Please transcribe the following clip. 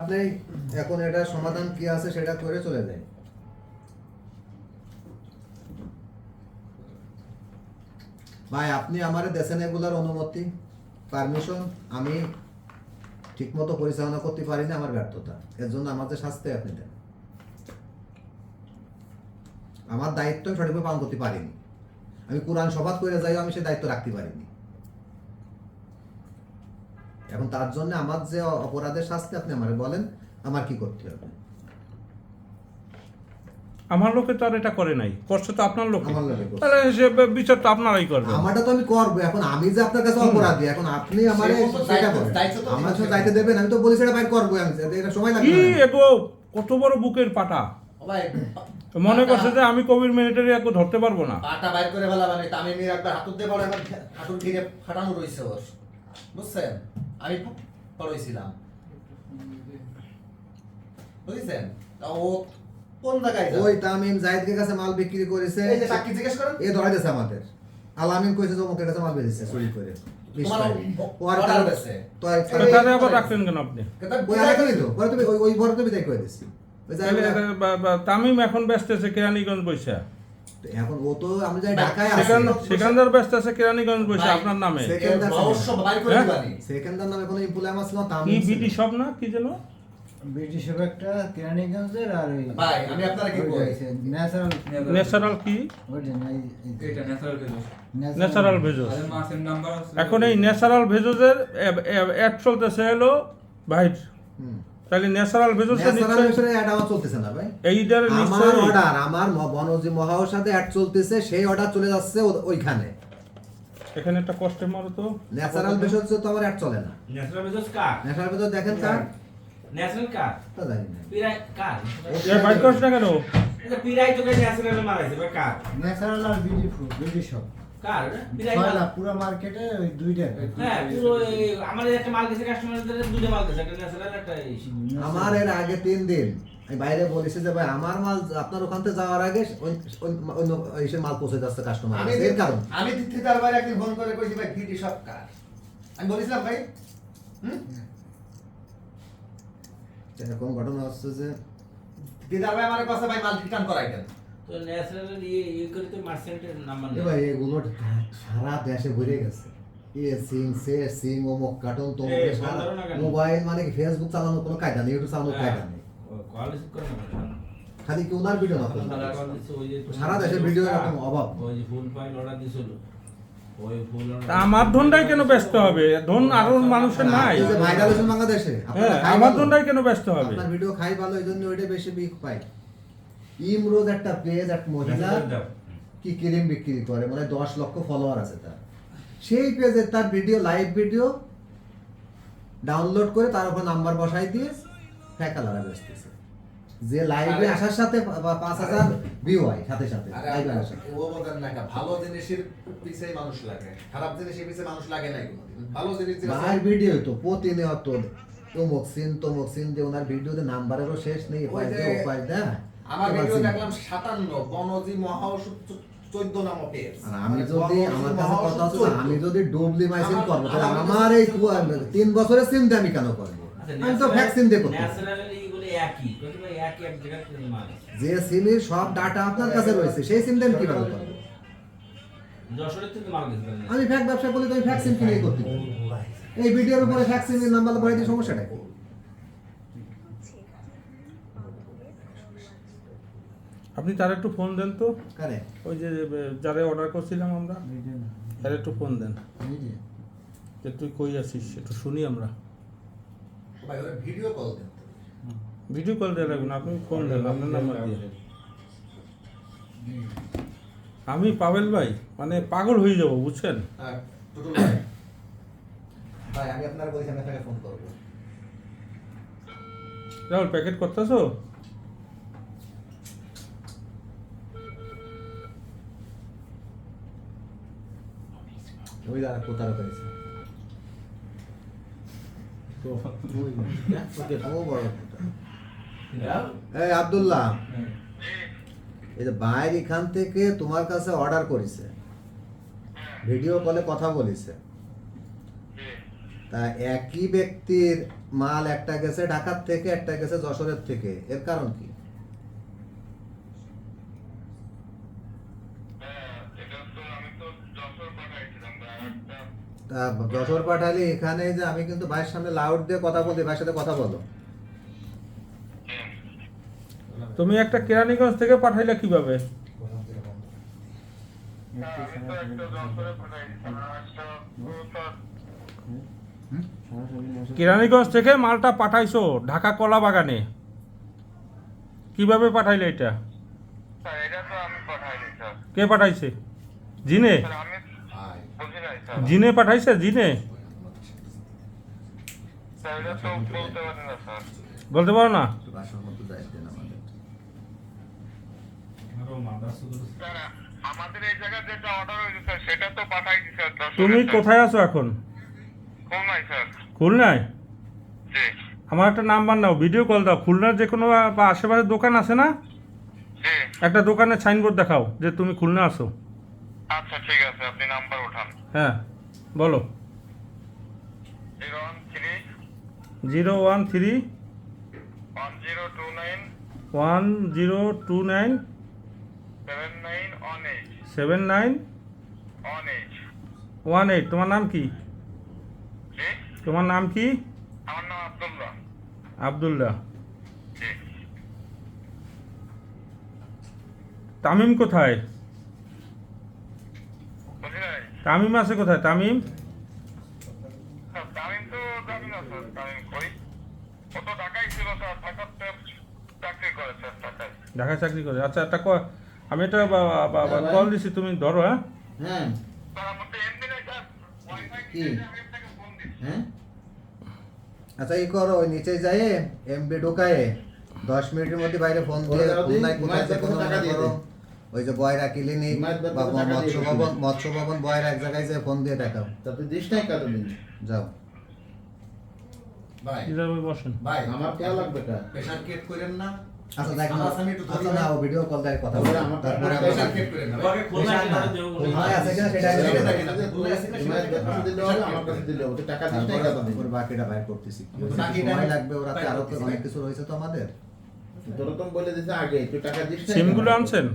আপনি এখন এটা সমাধান কি আছে সেটা করে চলে যায়। ভাই আপনি আমারে দেশেন এগুলার অনুমতি পারমিশন, আমি ঠিকমতো পরিচালনা করতে পারি না, আমার ব্যর্থতা, এর জন্য আমাদের শাস্তি আপনি দেন। আমার দায়িত্ব আমি সঠিকভাবে পালন করতে পারিনি, আমি কোরআন শপথ করে যাই, আমি সে দায়িত্ব রাখতে পারিনি। এখন তার জন্য আমার যে অপরাধের শাস্তি আপনি আমারে বলেন, আমার কি করতে হবে? আমার লোকে তো আর এটা করে নাই, করছে তো আপনার লোকে, আমার লোকে করছে। তাহলে সে বিচার তো আপনারাই করবেন। আমারটা তো আমি করবো, এখন আমি যে আপনার কাছে অপরাধী, এখন আপনি আমারে সেটা বলেন, আমার সাথে যাইতে দেবেন? আমি তো বলি সেটা বাইর করবো, আমি এটা সময় লাগবে কি না। এগো কত বড় বুকের পাটা, মনে করছে যে আমি কোভিড মিলিটারি একটু ধরতে পারবো না। পাটা বাইর করে ফেলা মানে তামিমের একবার হাতুর দিয়ে বড় একবার হাতুর ঘিরে ফাটানো রয়েছে ওর, বুঝছেন? আমি পড়াইছিলাম, বুঝছেন? তা ও কোন জায়গায় যায়? ওই তামিম জাহিদের কাছে মাল বিক্রি করেছে, এই যে সাক্ষী জিজ্ঞেস করেন, এ ধরে দিয়েছে আমাদের। আলামিন কইছে যে অমুকের কাছে মাল বেচেছে চুরি করে। তোমার অর্ডার আছে তো তাহলে আবার রাখলেন কেন আপনি? ওই আলাদা নিল, পরে তুমি ওই ভরে তুমি তাই কই দিছি। ওই যে তাহলে তামিম এখন ব্যস্ত আছে কেরানীগঞ্জ বৈশা, এখন ও তো আমি যাই ঢাকায় আছি, সেখানদার ব্যস্ত আছে কেরানীগঞ্জ বৈশা আপনার নামে। সেকেন্ডার অবশ্য বাইর করে দিবানি। সেকেন্ডার নামে কোনো ইমপ্লয় আমার ছিল কি তামিম বিডি সব না কি যেন ব্রিটিশ একটা কেরানীগঞ্জের আর ওই ভাই আমি আপনারা কি বলি, ন্যাচারাল ন্যাচারাল কি এটা ন্যাচারাল ভেজ ন্যাচারাল ভেজস। আর মাসের নাম্বার আছে এখন এই ন্যাচারাল ভেজসের অ্যাড চলতেছে হলো ভাইট, তাহলে ন্যাচারাল ভেজসের ন্যাচারাল নিশ্চয় মিশনে অ্যাড আমার চলতেছে না ভাই। এইটার আমার নিশ্চয় অর্ডার, আমার বনজি মহাওসাতে অ্যাড চলতেছে, সেই অর্ডার চলে যাচ্ছে ওইখানে। এখানে একটা কষ্টে মারো তো। ন্যাচারাল বেসস তো আমার অ্যাড চলে না। ন্যাচারাল বেজস কার? ন্যাচারাল বেসস দেখেন কার, ন্যাচারাল কার? তা জানি না। পিরাই কার? এ বাইট করছ না কেন? এটা পিরাই তোকে ন্যাচারাল মারাইছে বা কার? ন্যাচারাল আর ব্রিটিশ সব কার? পিরাই ছয়লা পুরো মার্কেটে ওই দুইটা হ্যাঁ পুরো আমাদের একটা মাল গেছে কাস্টমারদের দুটো মাল গেছে, একটা ন্যাচারাল একটা এই আমার এর আগে 3 দিন আমি বাইরে বলেছি যে ভাই আমার মাল আপনার ওখান থেকে যাওয়ার আগে অন্য এসে মাল পৌঁছে যাচ্ছে কাস্টমার, আমি এর কারণ আমি দিদার ভাই একদিন ফোন করে কইছি ভাই ভিডি সব কার, আমি বলেছিলাম ভাই এরকম ঘটনা হচ্ছে যে দিদার ভাই আমার কাছে ভাই মাল রিটার্ন করাই দেন। তো ন্যাচারাল ইয়ে করে তো মার্চেন্টের নাম্বার এ নেই। ভাই এগুলো সারা দেশে ভরে গেছে, সিং অমুক কার্টুন তো এই, বন্ধ করো না কেন? মোবাইল মানে কি ফেসবুক চালানোর কোনো কায়দা নেই, ইউটিউব চালানোর কায়দা নেই, কল রিসিভ করে না খালি কি ওনার ভিডিও না কল দিছে ওই যে সারা দেশে ভিডিও এরকম অভাব। ওই যে ফুল ফাইল অর্ডার দিছিল, ওই ফুল তা আমার ধনটাই কেন ব্যস্ত হবে? ধন আরো মানুষের নাই। আপনি যে ভাইরাল হয়েছেন বাংলাদেশে, হ্যাঁ, আপনার খাই আমার ভালো। ধনটাই কেন ব্যস্ত হবে? আপনার ভিডিও খাই ভালো, এই জন্য ওইটা বেশি বিক পাই। ইমরোজ একটা পেজ, এক মহিলা কি ক্রিম বিক্রি করে, মানে 10 লক্ষ ফলোয়ার আছে তার, সেই পেজে তার ভিডিও, লাইভ ভিডিও ডাউনলোড করে তার উপর নাম্বার বসাই দিয়ে ফেকালারা বেচতেছে, যে লাইভে আসার সাথে 5000 ভিউ হয় সাথে সাথে আরে লাইভে আপনার আসা। ও বলেন না কা, ভালো জিনিসের পিছেই মানুষ লাগে, খারাপ জিনিসের পিছে মানুষ লাগে না কোনোদিন। ভালো জিনিস যেটা আছে, ভাইয়ের ভিডিও তো প্রতিনিয়ত তমুক সিন যে ওনার ভিডিওতে নাম্বারেরও শেষ নেই, ওই যে উপায় দেয়। আমার ভিডিও দেখলাম 57 বনজি মহাওষুধ 14 নাম পেজ। আর আমি যদি আমার কাছে কথা হচ্ছে যে আমি যদি ডুবলি মাইসিন করবো তাহলে আমার এই 3 বছরের সিম দিয়ে আমি কেন করবো? আমি তো ভ্যাকসিন দিয়ে করবো। ন্যাচারাল এইগুলো একই, কিন্তু ভাই একই এক জায়গায় কিনে মাল যে সিমের সব ডাটা আপনার কাছে রয়েছে, সেই সিম দিয়ে আমি কিভাবে করবো? যশোরের থেকে মাল গেছে আমি ফ্যাক ব্যবসা করলে তো আমি ভ্যাকসিন কিনেই করতে পারি। এই ভিডিওর উপরে ভ্যাকসিনের নাম্বার বলে দিয়ে সমস্যাটা কি? আপনি তার একটু ফোন দেন তো, কারে ওই যে যারা অর্ডার করছিলাম আমরা, তার একটু ফোন দেন যে তুই কই আছিস, একটু শুনি আমরা। ভাই ওরা ভিডিও কল দেন। ভিডিও কল দেওয়া লাগবে না, আপনি ফোন দেন আপনার নাম্বার দিয়ে। আমি পাবেল ভাই মানে পাগল হয়ে যাবো বুঝছেন। আর টুটুল ভাই, ভাই আমি আপনার বলছি আমি আপনাকে ফোন করবো। রাহুল প্যাকেট করতেছো? ওই যারা প্রতারক হয়েছে ও বড় এই আব্দুল্লাহ, এই যে বাইরে এখান থেকে তোমার কাছে অর্ডার করেছে, ভিডিও কলে কথা বলেছে, তা একই ব্যক্তির মাল একটা গেছে ঢাকার থেকে, একটা গেছে যশোরের থেকে, এর কারণ কি? তা যশোর পাঠালি এখানে যে আমি কিন্তু ভাইয়ের সামনে লাউড দিয়ে কথা বলি, ভাইয়ের সাথে কথা বলো। তুমি একটা কেরানীগঞ্জ থেকে পাঠাইলে কিভাবে? কেরানীগঞ্জ থেকে মালটা পাঠাইছো ঢাকা কলা বাগানে, কিভাবে পাঠাইলে এটা? কে পাঠাইছে? জিনে? জিনে পাঠাইছে? জিনে বলতে পারো না? একটু ভাষার মতো দায়িত্ব দেন আমাদের। আমাদের এই জায়গায় যেটা অর্ডার হয়েছে স্যার সেটা তো পাঠাই দিছি স্যার। তুমি কোথায় আছো এখন? খুলনায় স্যার। খুলনায়? জি আমার একটা নাম্বার নাও, ভিডিও কল দাও। খুলনার যে কোনো বা আশেপাশে দোকান আছে না, জি একটা দোকানের সাইনবোর্ড দেখাও যে তুমি খুলনা আছো। আচ্ছা ঠিক আছে, আপনি নাম্বার ওঠান। হ্যাঁ বলো। 013 013 1029 1029 7918 7918। তোমার নাম কি? জি তোমার নাম কি? আমার নাম আব্দুল্লাহ। আব্দুল্লাহ। জি তামিম কোথায়? বুঝলেন? তামিম আছে কোথায়? তামিম স্যার তামিম তো জানি না স্যার, তামিম কই? ও তো ঢাকায় ছিল স্যার, ঢাকাতে চাকরি করে স্যার ঢাকায়। ঢাকায় চাকরি করে। আচ্ছা একটা আমি একটা কল দিছি, তুমি ধরো। হ্যাঁ হ্যাঁ স্যার আমার তো এমনি নাই স্যার, ওয়াইফাই কি? আমি আপনাকে ফোন দিচ্ছি। হ্যাঁ আচ্ছা ই করো, ওই নিচে যাই এমবি ঢোকায় 10 মিনিটের মধ্যে বাইরে ফোন দিয়ে খুলনায় কোথায় যে কোনো মনে করো ওই যে বয়রা ক্লিনিক বা মৎস্য ভবন বয়রা এক জায়গায় যে ফোন দিয়ে দেখাও। তা তুই দিস নাই কতদিন? যাও। ভাই কিভাবে বসেন? ভাই আমার কেয়া লাগবে কা? প্রেসার কেট করেন না। আচ্ছা দেখ আমার সামনে একটু আচ্ছা ধরি না না। ও ভিডিও কল দিয়ে কথা তারপরে বলো। আমার তারপরে প্রেসার কেট করেন না ভাই। ওকে খুলনায় কিভাবে দেবো বলে? খুলনায় আছে কিনা সেটা আগে সেটা দেখে দেখে নাও। না। খুলনায় আছে কিনা তোমার সেটা কাছে দিলে হবে, আমার কাছে দিলে হবে। তুই টাকা দিস নাই কতদিন? তারপরে বাকিটা বাইর করতেছি। কি হয়েছে? বাকিটা সময় লাগবে, ওরা তো বাইর আরো তো করতেছি। অনেক কিছু রয়েছে তো আমাদের। তোর তো বলে দিছে আগে, তুই টাকা দিস নাই সিমগুলো কেন? আনছেন?